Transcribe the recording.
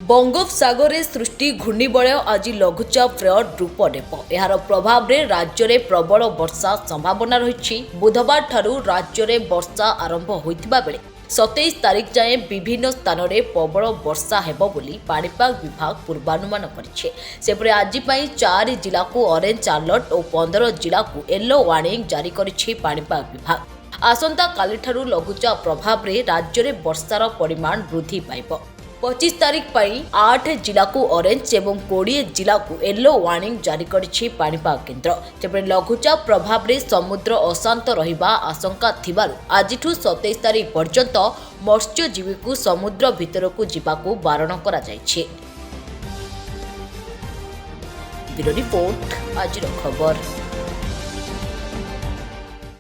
बंगोपसागर सृष्टि घूर्णिबलय आज लघुचाप रूप नेब। यार प्रभाव में राज्य में प्रबल वर्षा संभावना रही। बुधवार ठारू राज्य में वर्षा आरंभ होता बेले 27 तारिख जाए विभिन्न स्थान में प्रबल वर्षा हेबो बोली पाणीपाग विभाग पूर्वानुमान करिछे। सेपरे आज 4 जिला को ऑरेंज अलर्ट और 15 जिला को येलो वार्निंग जारी करिछे पाणीपाग विभाग। आसंता काली ठारू लघुचाप प्रभाव में राज्य में वर्षार परिमाण वृद्धि पाइब। 25 तारिख पर 8 जिला को ऑरेंज एवं 20 जिला को येलो वार्निंग जारी करिछि पाणीपाग केन्द्र। तेबे लघुचाप प्रभाव में समुद्र अशांत रहिबा आशंका थिबारु आजिठु 27 तारिख पर्यंत मत्स्यजीवी को समुद्र भितर को जिबाकू बारण करा जायछि। ब्यूरो रिपोर्ट आजिर खबर।